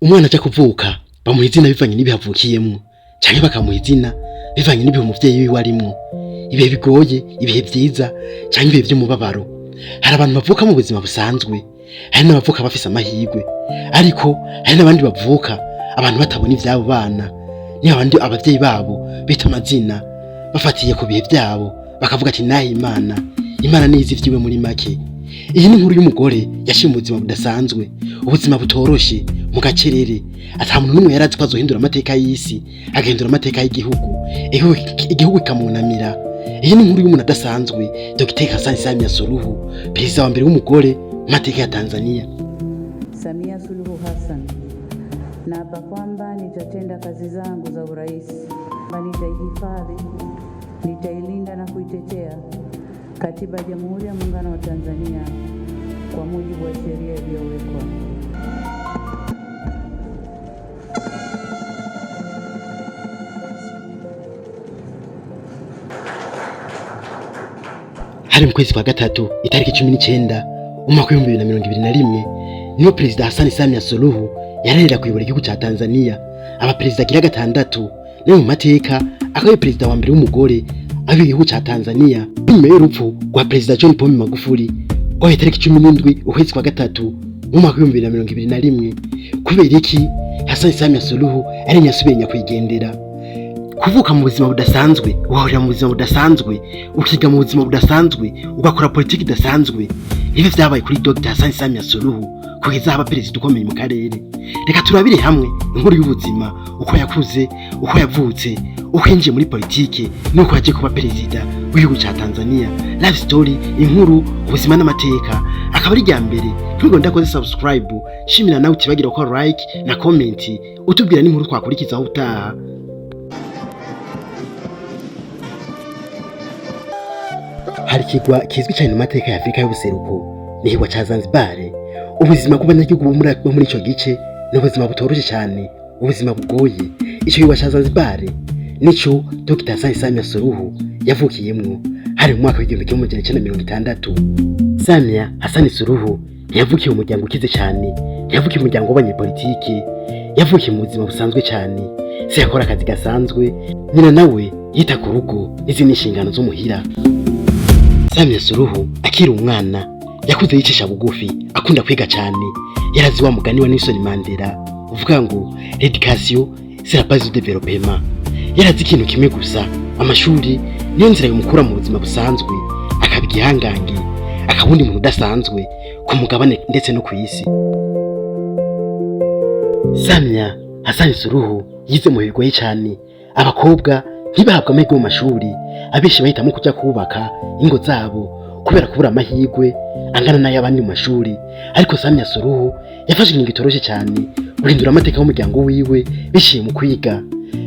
umwana aja kuvuka bamuha izina bivanye n'ibihavukiyemwo canke bakamuha izina bivanye n'ibihe umuvyeyi wiwe arimwo, ibihe bigoye, ibihe vyiza canke ibihe vy'umubabaro. Hari abantu bavuka mu buzima busanzwe, hari n'abavuka bafise amahirwe, ariko hari n'abandi bavuka abantu batabona ivyabo bana, ni abandi abavyeyi babo bita amazina bafatiye ku bihe vyabo bakavuga ati nahi Imana nizi ivyiwe muri make. Iyi ni inkuru y'umugore yashimye ubuzima budasanzwe, ubuzima butoroshe mu gacerere, ata muntu n'umwe yarazi ko azohindura amateka y'isi, agahindura amateka y'igihugu, igihugu ikamunamira. Iyi ni inkuru y'umuntu adasanzwe, Dr. Samia Suluhu, perezida wa mbere w'umugore mu mateka ya Tanzania. Samia Suluhu Hassan, naapa kwamba nitatenda kazi zangu za urais, nitaihifadhi, nitailinda na kuitetea Katiba ya Jamhuri ya Muungano wa Tanzania kwa mujibu wa sheria iliyowekwa. Hari mu kwezi kwa gatatu itariki 19 umwaka wa 2021 niyo Perezida Hassan Samia Suluhu yarahirira kuyobora igihugu ca Tanzania, aba perezida gira gatandatu ni mu mateka akaye perezida wa mbere w'umugore igihugu ca Tanzania nyuma y'urupfu rwa Perezida John Pombe Magufuli kwa itariki 17 ukwezi kwa gatatu mu mwaka wa 2021. Kubera iki Hassan Samia Suluhu ari nyasubiye nyakwigendera? Kuvuka mu buzima budasanzwe, wahurira mu buzima budasanzwe, ukiga mu buzima budasanzwe, ugakora politiki idasanzwe, ibi vyabaye kuri Dr. Hassan Samia Suluhu kugeza aba perezida ukomeye mu karere. Reka turabire hamwe inkuru y'ubuzima, uko yakuze, uko yavutse, uko yinjiye muri poritike, nuko yaje kuba perezida w'igihugu ca Tanzania. LifeStory, inkuru, ubuzima n'amateka, akaba ari rya mbere. Twigonda ko subscribe, shimira nawe utibagira ko like na comment, utubwira n'inkuru twakurikizaho utaha. Hari kigwa kizwi cyane mu mateka ya Afrika y'ubuseruko, ni kigwa ca Zanzibar. Ubuzima bw'abanyagihugu bo muri ico gice ni ubuzima butoroshe cyane, ubuzima bugoye. Ico kigwa ca Zanzibar nico Dr. Samia Suluhu yavukiyemwo hari mu mwaka wa 1960. Samia Hassan Suluhu yavukiye mu muryango ukize cyane, yavukiye mu muryango w'abanyepolitike, yavukiye mu buzima busanzwe cyane. Se yakora akazi gasanzwe, nyina nawe yita ku rugo n'izindi nshingano zo muhira. Samia Suluhu akiri umwana yakuze yicisha bugufi, akunda kwiga cyane. Yarazi wa mugani wa Nelson Mandela uvuga ngo l'éducation c'est la base du développement. Yarazi ikintu kimwe gusa, amashuri niyo nzira y'umukura mu buzima busanzwe, akabigihangange, akabundi umuntu udasanzwe ku mugabane ndetse no ku isi. Samia Hassan Suluhu yize mu bigoye cyane, abakobwa ntibahabwa amahirwe mu mashuri, abenshi bahitamo kujya kubaka ingo zabo kubera kubura amahirwe angana n'ay'abandi mu mashuri. Ariko Samia Suluhu yafashe ingingo itoroshe cyane, guhindura amateka y'umuryango wiwe bishiye mu kwiga.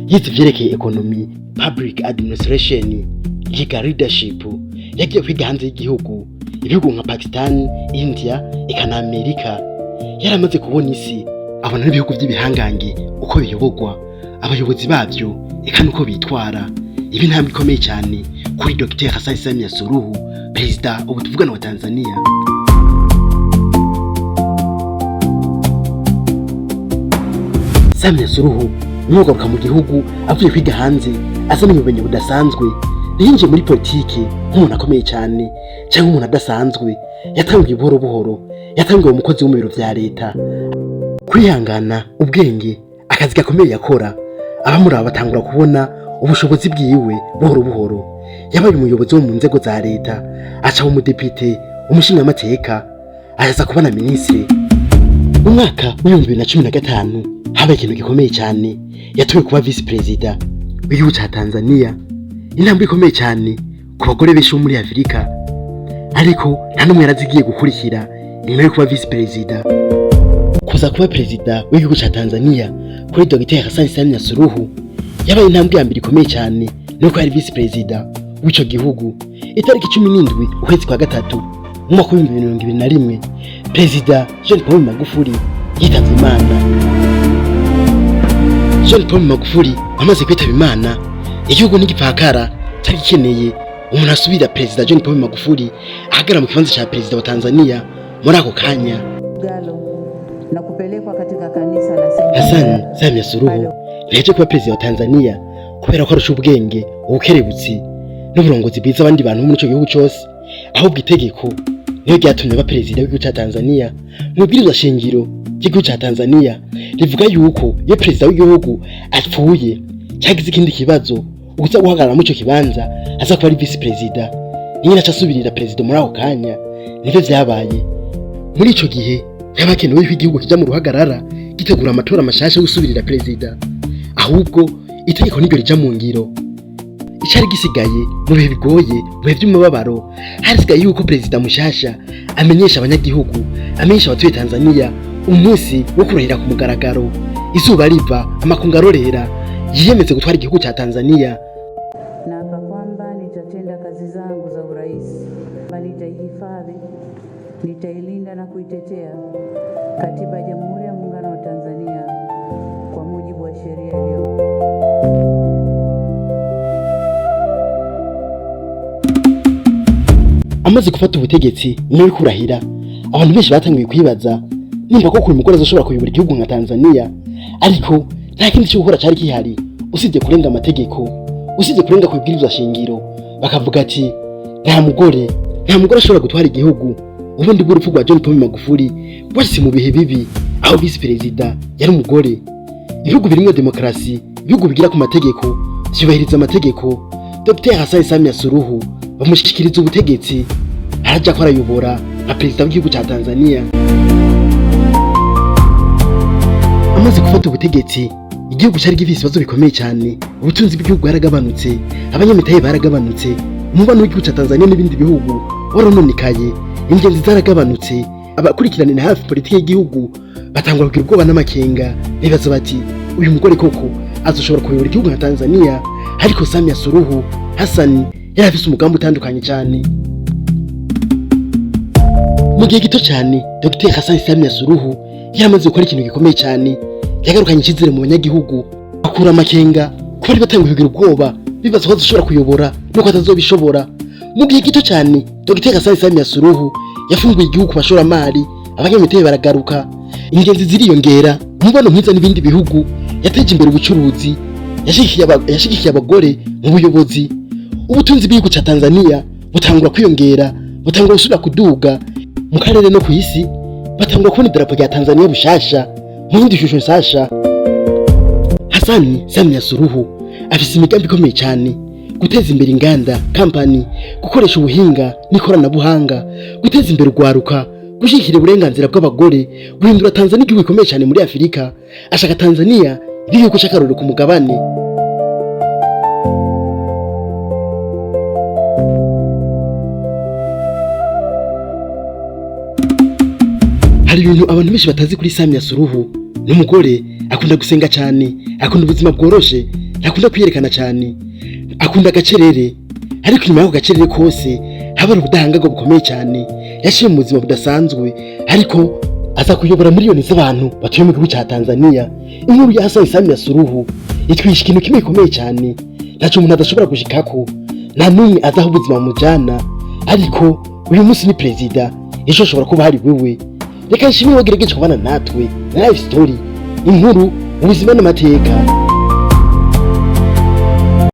Yize ivyerekeye economy, public administration, yiga leadership. Yagiye kwiga hanze y'igihugu, ibihugu nka Pakistan, India, eka na Amerika. Yaramaze kubona isi, abona n'ibihugu by'ibihangange uko biyobogwa, abayobozi babyo eka nuko bitwara. Ibi ntambwe ikomeye cyane kuri Dr. Hassan Samia Suluhu, perezida ubu tuvugana wa Tanzania. Samia Suluhu nugaruka mu gihugu avuye kwiga hanze, azana ubumenyi budasanzwe. Yinjiye muri politike nk'umuntu akomeye cyane cyangwa umuntu adasanzwe. Yatangiye buhoro buhoro, yatangiye umukozi w'umubiro vya leta. Kwihangana, ubwenge, akazi gakomeye yakora, abamuraba batangura kubona ubushobozi bwiwe buhoro buhoro. Yabaye umuyobozi wo mu nzego za leta, aca umudepite, umushingamateka, aza kuba na ministre. Mu mwaka wa 2015 habaye ikintu gikomeye cyane, yatowe kuba vice perezida w'igihugu ca Tanzania. Intambwe ikomeye cyane ku bagore benshi muri Afrika, ariko nta numwe yarazigiye gukurikira nyuma yo kuba vice perezida. Kuza kuba perezida w'igihugu ca Tanzania kuri Dr. Hassan Samia Suluhu yabaye intambwe ya mbere ikomeye cyane, nuko yari vice perezida w'ico gihugu. Itariki 17 ukwezi kwa gatatu mu mwaka wa 2021 Perezida John Pombe Magufuli yitavye Imana. John Pombe Magufuli amaze kwitaba Imana, igihugu n'igipfakara cyari gikeneye umuntu asubira Perezida John Pombe Magufuli ahagara mu kibanza cya perezida wa Tanzania muri ako kanya. Galo na kupelekwa katika kanisa la Samia Suluhu yaje kuba perezida wa Tanzania kubera ko arusha ubwenge, ubukerebutsi n'uburongozi bwiza abandi bantu muri ico gihugu cyose. Ahubwo itegeko niyo ryatumye aba perezida w'igihugu ca Tanzania. Mu bwirizwa shingiro ry'igihugu ca Tanzania rivuga yuko iyo perezida w'igihugu apfuye cyagize ikindi kibazo, uza guhagarara mu ico kibanza aza kuba ari vice perezida, nyine acasubirira perezida muri ako kanya. Nivyo vyabaye muri ico gihe. Yabakenewe ko igihugu kija mu ruhagarara gitegura amatora mashasha yo gusubirira perezida, ahubwo itegeko niryo rija mu ngiro. Icari gisigaye mu bihe bigoye, mu bihe by'umubabaro, hasigaye yuko perezida mushasha amenyesha abanyagihugu, amenyesha abatuye Tanzania umunsi wo kurahira ku mugaragaro, izuba riva, amakungu arorera, yiyemeze gutwara igihugu cha Tanzania. Naapa kwamba nitatenda kazi zangu za urais, nitaihifadhi, nitailinda na kuitetea Katiba ya Jamhuri ya Muungano wa Tanzania kwa mujibu wa sheria iliyo. Amaze gufata ubutegetsi nyuma yo kurahira, abantu benshi batangiye kwibaza nimba ko kuri mugore azoshobora kuyobora igihugu nka Tanzania. Ariko nta kindi cyo gukora cyari kihari usibye kurenga amategeko, usibye kurenga ku bwirizwa shingiro. Bakavuga ati nta mugore ashobora gutwara igihugu. Ubundi bw'urupfu rwa John Pombe Magufuli bwashyize mu bihe bibi, aho vice perezida yari umugore. Ibihugu birimo demokarasi, ibihugu bigira ku mategeko, byubahiriza amategeko. Dr. Samia Suluhu bamushikiriza ubutegetsi, araja ko arayobora nka perezida w'igihugu cya Tanzania. Amaze gufata ubutegetsi, igihugu cyari gifise ibibazo bikomeye cyane. Ubutunzi bw'igihugu bwaragabanutse, abanyamitahe baragabanutse, umubano w'igihugu cya Tanzania n'ibindi bihugu warononekaye, ingenzi zaragabanutse. Abakurikiranira hafi politike y'igihugu batangwa kugira ubwoba n'amakenga, bibaza bati uyu mugore koko azoshobora kuyobora igihugu nka Tanzania. Ariko Samia Suluhu Hassan yari afise umugambi utandukanye cyane. Mu gihe gito cyane, Dr. Samia Suluhu yamaze gukora ikintu gikomeye cyane. Yagarukanye icyizere mu banyagihugu, akura amakenga ko bari batangiye kugira ubwoba, bibaza ko azoshobora kuyobora nuko atazobishobora. Mu gihe gito cyane, Dr. Samia Suluhu yafunguye igihugu ku bashoramari, abanyamitahe baragaruka, ingenzi ziriyongera, umubano mwiza n'ibindi bihugu, yateje imbere ubucuruzi, yashigikiye abagore mu buyobozi. Ubutunzi bw'igihugu cya Tanzania butangura kwiyongera, butangura gusubira kuduga mu karere no ku isi. Batangura kubona idarapo rya Tanzania bushasha mu yindi shusho nshasha. Samia Suluhu afise imigambi ikomeye cyane: guteza imbere inganda, kampani, gukoresha ubuhinga n'ikoranabuhanga, guteza imbere urwaruka, gushyigikira uburenganzira bw'abagore, guhindura Tanzania igihugu gikomeye cyane muri Afurika. Ashaka Tanzania igihugu cy'akarorero ku mugabane. Hari ibintu abantu benshi batazi kuri Samia Suluhu. N'umugore akunda gusenga cyane, akunda ubuzima bworoshe, akunda kwiyerekana cyane, akunda agacerere. Ariko nyuma y'ako gacerere kose haba ubudahangarwa bukomeye cyane. Yashiye mu buzima budasanzwe, ariko aza kuyobora miliyoni z'abantu batuye mu gihugu cya Tanzania. Inkuru ya Samia Suluhu itwisha ikintu kimwe gikomeye cyane, ntacyo umuntu adashobora gushikako, nta n'umwe azaho ubuzima mujana. Ariko uyu munsi ni perezida, ejo ashobora kuba hari wewe. Reka nshimire wagerageje kubana natwe LifeStory, inkuru, ubuzima n'amateka.